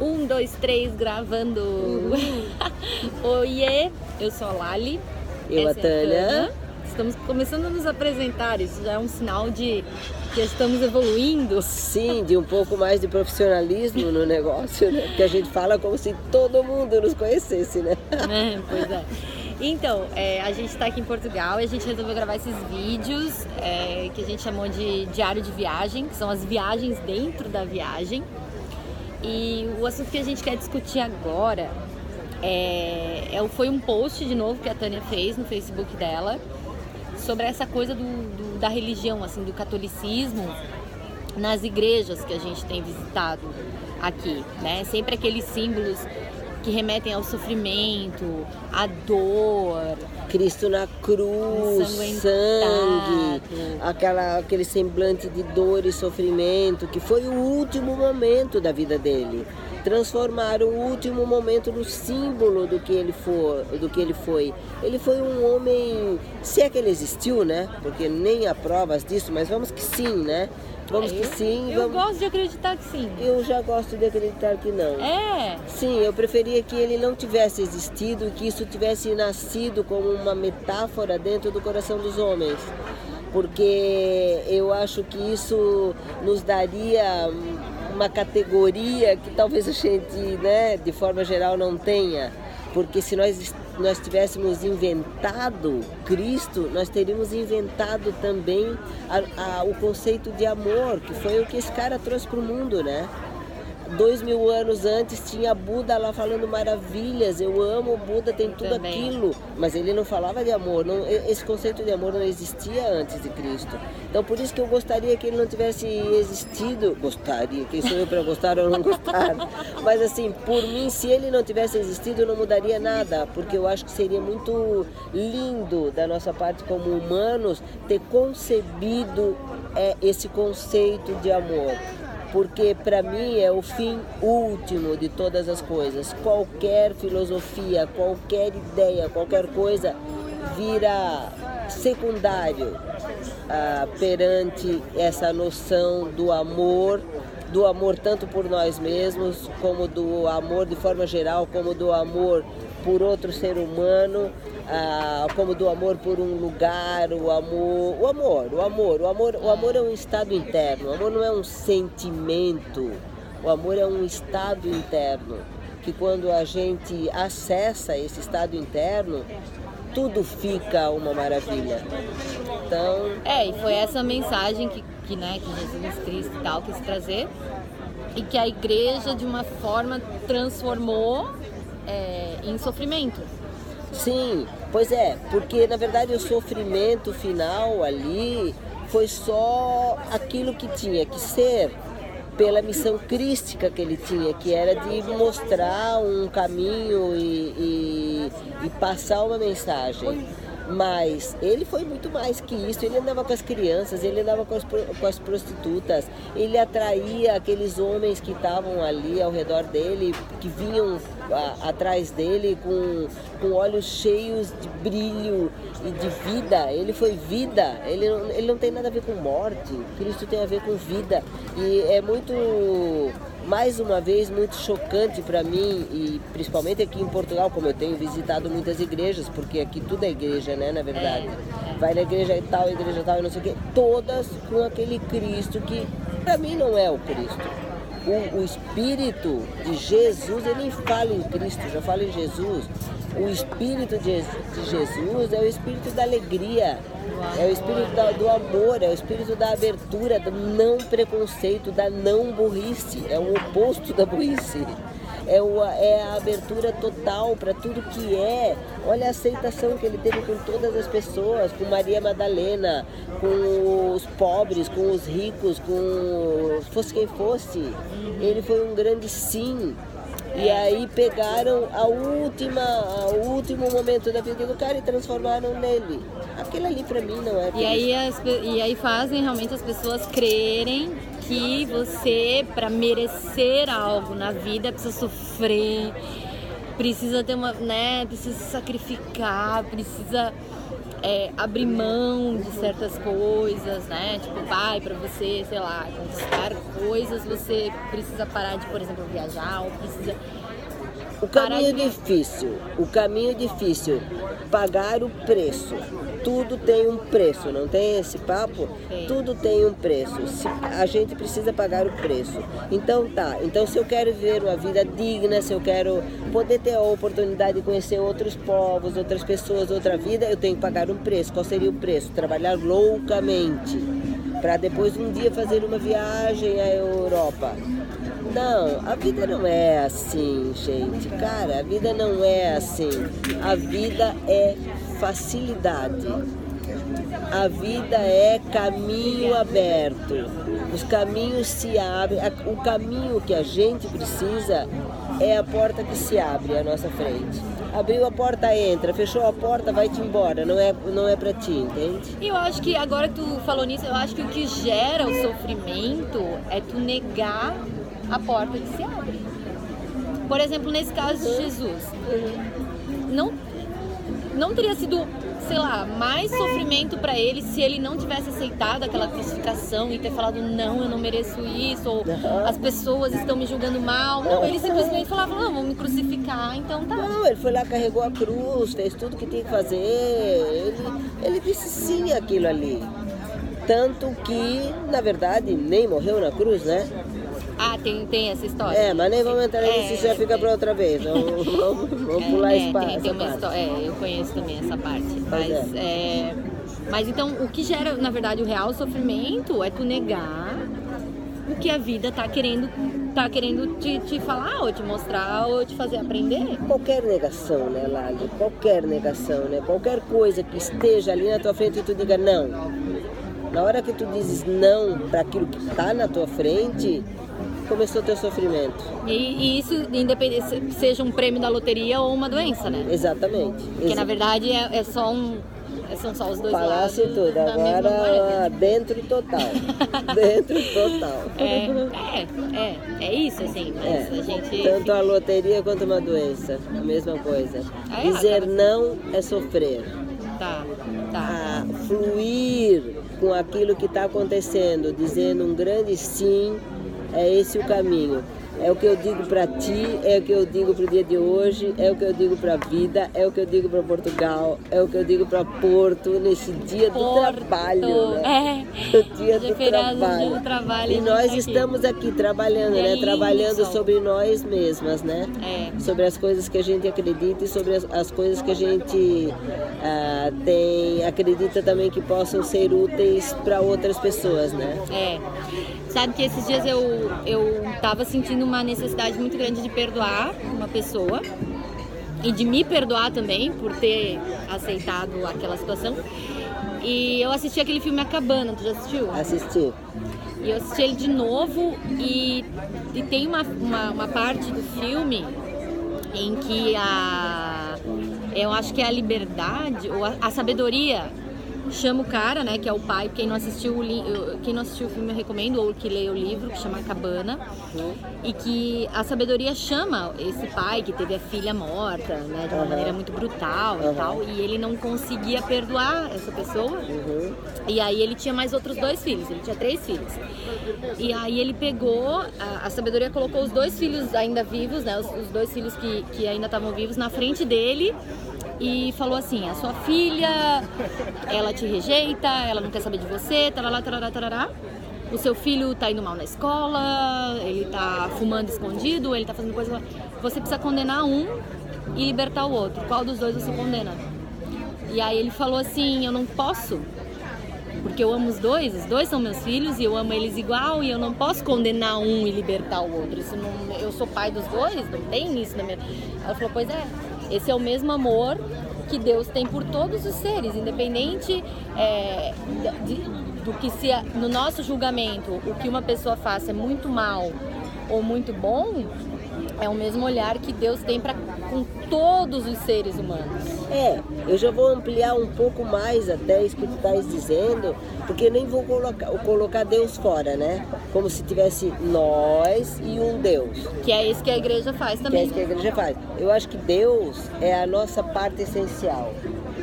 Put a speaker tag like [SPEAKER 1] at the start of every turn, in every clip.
[SPEAKER 1] Um, dois, três, gravando. Oiê, eu sou a Lali.
[SPEAKER 2] Eu, a
[SPEAKER 1] essa é
[SPEAKER 2] Tânia.
[SPEAKER 1] Estamos começando a nos apresentar, isso já é um sinal de que estamos evoluindo.
[SPEAKER 2] Sim, de um pouco mais de profissionalismo no negócio, né? Porque a gente fala como se todo mundo nos conhecesse, né?
[SPEAKER 1] Pois é. Então, a gente está aqui em Portugal e a gente resolveu gravar esses vídeos que a gente chamou de diário de viagem, que são as viagens dentro da viagem. E o assunto que a gente quer discutir agora foi um post de novo que a Tânia fez no Facebook dela sobre essa coisa da religião, assim, do catolicismo nas igrejas que a gente tem visitado aqui, né? Sempre aqueles símbolos que remetem ao sofrimento, à dor.
[SPEAKER 2] Cristo na cruz, sangue, aquele semblante de dor e sofrimento, que foi o último momento da vida dele. Transformaram o último momento no símbolo do que ele foi. Ele foi um homem, se é que ele existiu, né? Porque nem há provas disso, mas vamos que sim, né? Vamos que sim.
[SPEAKER 1] Eu gosto de acreditar que sim.
[SPEAKER 2] Eu já gosto de acreditar que não. Sim, eu preferia que ele não tivesse existido, que isso tivesse nascido como uma metáfora dentro do coração dos homens. Porque eu acho que isso nos daria uma categoria que talvez a gente, né, de forma geral não tenha. Porque se nós tivéssemos inventado Cristo, nós teríamos inventado também o conceito de amor, que foi o que esse cara trouxe para o mundo, né? 2000 anos antes tinha Buda lá falando maravilhas, eu amo o Buda, tem tudo aquilo, mas ele não falava de amor, esse conceito de amor não existia antes de Cristo. Então por isso que eu gostaria que ele não tivesse existido, quem sou eu para gostar ou não gostar, mas assim, por mim, se ele não tivesse existido não mudaria nada, porque eu acho que seria muito lindo da nossa parte como humanos ter concebido esse conceito de amor. Porque para mim é o fim último de todas as coisas. Qualquer filosofia, qualquer ideia, qualquer coisa vira secundário perante essa noção do amor tanto por nós mesmos, como do amor de forma geral, como do amor por outro ser humano, como do amor por um lugar, o amor é um estado interno, o amor não é um sentimento, o amor é um estado interno, que quando a gente acessa esse estado interno, tudo fica uma maravilha. Então...
[SPEAKER 1] e foi essa mensagem que Jesus Cristo e tal quis trazer, e que a igreja de uma forma transformou em sofrimento.
[SPEAKER 2] Sim, pois é, porque na verdade o sofrimento final ali foi só aquilo que tinha que ser pela missão crística que ele tinha, que era de mostrar um caminho e passar uma mensagem. Mas ele foi muito mais que isso, ele andava com as crianças, ele andava com as prostitutas, ele atraía aqueles homens que estavam ali ao redor dele, que vinham atrás dele com olhos cheios de brilho e de vida. Ele foi vida, ele não tem nada a ver com morte, Cristo tem a ver com vida. E é muito... mais uma vez, muito chocante para mim, e principalmente aqui em Portugal, como eu tenho visitado muitas igrejas, porque aqui tudo é igreja, né, na verdade. Vai na igreja tal, e não sei o quê, todas com aquele Cristo que para mim não é o Cristo. O Espírito de Jesus, ele nem fala em Cristo, já fala em Jesus. O Espírito de Jesus é o Espírito da alegria, é o Espírito do amor, é o Espírito da abertura, do não preconceito, da não burrice, é o oposto da burrice. É a abertura total para tudo que é. Olha a aceitação que ele teve com todas as pessoas, com Maria Madalena, com os pobres, com os ricos, com fosse quem fosse. Ele foi um grande sim. E aí pegaram o último momento da vida do cara e transformaram nele. Aquilo ali pra mim não é Cristo.
[SPEAKER 1] E aí fazem realmente as pessoas crerem que você, para merecer algo na vida, precisa sofrer, precisa ter precisa se sacrificar, precisa abrir mão de certas coisas, né? Tipo, pra você, sei lá, conquistar coisas, você precisa parar de, por exemplo, viajar, ou precisa...
[SPEAKER 2] O caminho difícil, pagar o preço. Tudo tem um preço, não tem esse papo?
[SPEAKER 1] Sim.
[SPEAKER 2] Tudo tem um preço. A gente precisa pagar o preço. Então se eu quero viver uma vida digna, se eu quero poder ter a oportunidade de conhecer outros povos, outras pessoas, outra vida, eu tenho que pagar um preço. Qual seria o preço? Trabalhar loucamente para depois um dia fazer uma viagem à Europa. Não, a vida não é assim, gente. Cara, a vida não é assim. A vida é facilidade. A vida é caminho aberto. Os caminhos se abrem. O caminho que a gente precisa é a porta que se abre à nossa frente. Abriu a porta, entra. Fechou a porta, vai-te embora. Não é pra ti, entende?
[SPEAKER 1] E eu acho que, agora que tu falou nisso, eu acho que o que gera o sofrimento é tu negar a porta que se abre. Por exemplo, nesse caso de Jesus, não teria sido, sei lá, mais sofrimento para ele se ele não tivesse aceitado aquela crucificação e ter falado, não, eu não mereço isso, ou as pessoas estão me julgando mal. Não, ele simplesmente falava, não, vão me crucificar, então tá.
[SPEAKER 2] Não, ele foi lá, carregou a cruz, fez tudo que tinha que fazer. Ele disse sim àquilo ali. Tanto que, na verdade, nem morreu na cruz, né?
[SPEAKER 1] Ah, tem essa história.
[SPEAKER 2] Mas nem vamos entrar nisso, isso já fica para outra vez. Vamos pular espaço.
[SPEAKER 1] Tem uma história. Eu conheço também essa parte. Mas então, o que gera, na verdade, o real sofrimento é tu negar o que a vida tá querendo te falar, ou te mostrar, ou te fazer aprender.
[SPEAKER 2] Qualquer negação, né, Lali? Qualquer negação, né? Qualquer coisa que esteja ali na tua frente e tu diga não. Na hora que tu dizes não para aquilo que está na tua frente, começou o teu sofrimento.
[SPEAKER 1] E isso, independente seja um prêmio da loteria ou uma doença, né?
[SPEAKER 2] Exatamente.
[SPEAKER 1] Porque na verdade são só os dois
[SPEAKER 2] Falasse
[SPEAKER 1] lados.
[SPEAKER 2] Tudo, agora dentro total. Dentro total.
[SPEAKER 1] É isso, assim, mas a gente...
[SPEAKER 2] Tanto a loteria quanto uma doença, a mesma coisa. Dizer não é sofrer.
[SPEAKER 1] Tá.
[SPEAKER 2] Fluir com aquilo que está acontecendo, dizendo um grande sim, é esse o caminho. É o que eu digo para ti, é o que eu digo para o dia de hoje, é o que eu digo para a vida, é o que eu digo para Portugal, é o que eu digo para Porto, nesse dia do trabalho, né? O dia do trabalho. E nós estamos aqui trabalhando, né? Trabalhando sobre nós mesmas, né? Sobre as coisas que a gente acredita e sobre as coisas que a gente acredita também que possam ser úteis para outras pessoas, né?
[SPEAKER 1] Sabe que esses dias eu tava sentindo uma necessidade muito grande de perdoar uma pessoa e de me perdoar também por ter aceitado aquela situação. E eu assisti aquele filme A Cabana, tu já assistiu?
[SPEAKER 2] Assisti.
[SPEAKER 1] E eu assisti ele de novo e tem uma parte do filme em que eu acho que é a liberdade ou a sabedoria chama o cara, né, que é o pai. Quem não assistiu o filme eu recomendo, ou que leia o livro, que chama A Cabana. E que a sabedoria chama esse pai que teve a filha morta, né, de uma maneira muito brutal e tal, e ele não conseguia perdoar essa pessoa. E aí ele tinha mais outros 2 filhos, ele tinha 3 filhos. E aí ele pegou, a sabedoria colocou os 2 filhos ainda vivos, né, os 2 filhos que ainda estavam vivos na frente dele, e falou assim, a sua filha, ela te rejeita, ela não quer saber de você, tarará, tarará, tarará. O seu filho tá indo mal na escola, ele tá fumando escondido, ele tá fazendo coisa... Você precisa condenar um e libertar o outro. Qual dos 2 você condena? E aí ele falou assim, eu não posso, porque eu amo os 2 são meus filhos e eu amo eles igual, e eu não posso condenar um e libertar o outro. Isso não, eu sou pai dos 2, não tem isso na minha... Ela falou, pois é, esse é o mesmo amor que Deus tem por todos os seres, independente do que se no nosso julgamento o que uma pessoa faça é muito mal ou muito bom, é o mesmo olhar que Deus tem com todos os seres humanos.
[SPEAKER 2] Eu já vou ampliar um pouco mais até isso que tu estás dizendo, porque nem vou colocar Deus fora, né? Como se tivesse nós e um Deus.
[SPEAKER 1] Que é isso que a igreja faz também.
[SPEAKER 2] Que é isso que a igreja faz. Eu acho que Deus é a nossa parte essencial.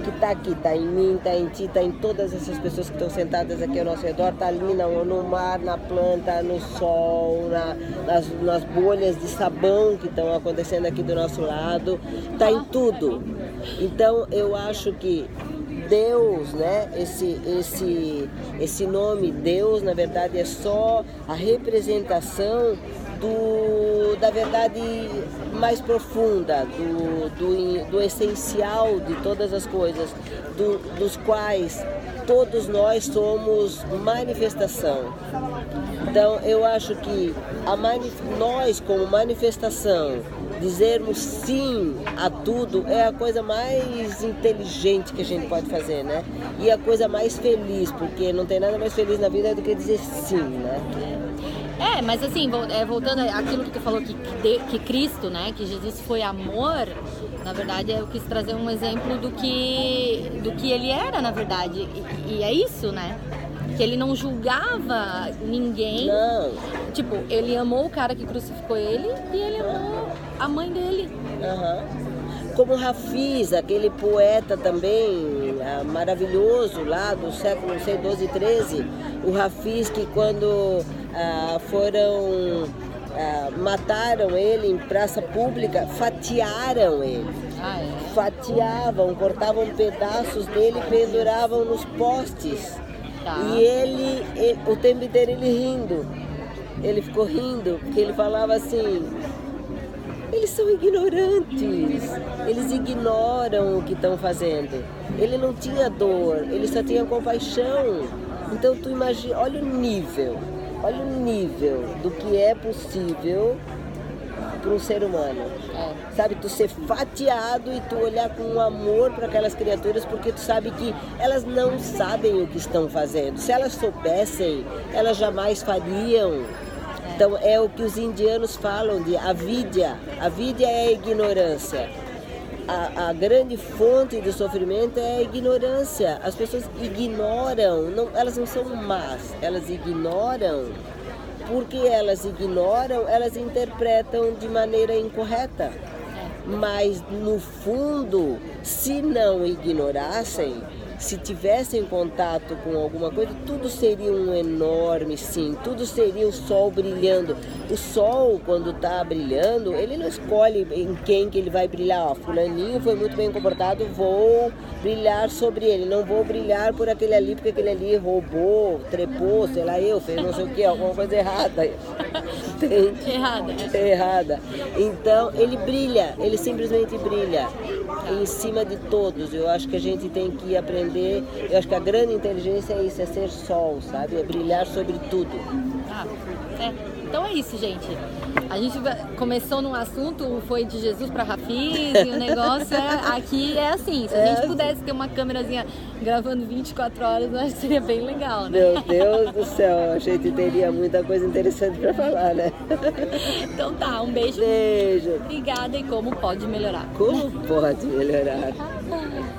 [SPEAKER 2] que está aqui, está em mim, está em ti, está em todas essas pessoas que estão sentadas aqui ao nosso redor, está ali no mar, na planta, no sol, nas bolhas de sabão que estão acontecendo aqui do nosso lado, está em tudo. Então eu acho que Deus, né? Esse nome Deus, na verdade, é só a representação da verdade mais profunda, do essencial de todas as coisas, dos quais todos nós somos manifestação. Então eu acho que nós como manifestação, dizermos sim a tudo é a coisa mais inteligente que a gente pode fazer, né? E a coisa mais feliz, porque não tem nada mais feliz na vida do que dizer sim, né?
[SPEAKER 1] Mas assim, voltando àquilo que tu falou, que Cristo, né, que Jesus foi amor, na verdade eu quis trazer um exemplo do que ele era, na verdade, e é isso, né? Que ele não julgava ninguém.
[SPEAKER 2] Não.
[SPEAKER 1] Tipo, ele amou o cara que crucificou ele e ele amou a mãe dele.
[SPEAKER 2] Como Hafiz, aquele poeta também maravilhoso lá do século, não sei, 12 e 13, o Hafiz que quando mataram ele em praça pública, fatiaram ele. Fatiavam, cortavam pedaços dele e penduravam nos postes.
[SPEAKER 1] Tá.
[SPEAKER 2] E ele, o tempo inteiro ele rindo. Ele ficou rindo, porque ele falava assim: eles são ignorantes, eles ignoram o que estão fazendo. Ele não tinha dor, ele só tinha compaixão. Então tu imagina, olha o nível do que é possível para um ser humano. Sabe, tu ser fatiado e tu olhar com um amor para aquelas criaturas, porque tu sabe que elas não sabem o que estão fazendo. Se elas soubessem, elas jamais fariam. Então é o que os indianos falam de avidya. Avidya é a ignorância. A grande fonte do sofrimento é a ignorância. As pessoas ignoram, elas não são más, elas ignoram. Porque elas ignoram, elas interpretam de maneira incorreta. Mas no fundo, se não ignorassem, se tivessem contato com alguma coisa, tudo seria um enorme sim, tudo seria o sol brilhando. O sol, quando está brilhando, ele não escolhe em quem que ele vai brilhar. Fulaninho foi muito bem comportado, vou brilhar sobre ele, não vou brilhar por aquele ali, porque aquele ali roubou, trepou, sei lá, fez não sei o que, alguma coisa errada. Errada. Então ele brilha, ele simplesmente brilha em cima de todos. Eu acho que a gente tem que aprender, eu acho que a grande inteligência é isso, é ser sol, sabe? É brilhar sobre tudo.
[SPEAKER 1] Então é isso, gente. A gente começou num assunto, foi de Jesus para Hafiz, e o negócio aqui é assim. Se a gente pudesse ter uma câmerazinha gravando 24 horas, eu acho que seria bem legal, né?
[SPEAKER 2] Meu Deus do céu, a gente teria muita coisa interessante para falar, né?
[SPEAKER 1] Então tá, um beijo.
[SPEAKER 2] Beijo.
[SPEAKER 1] Obrigada. E como pode melhorar?
[SPEAKER 2] Como pode melhorar?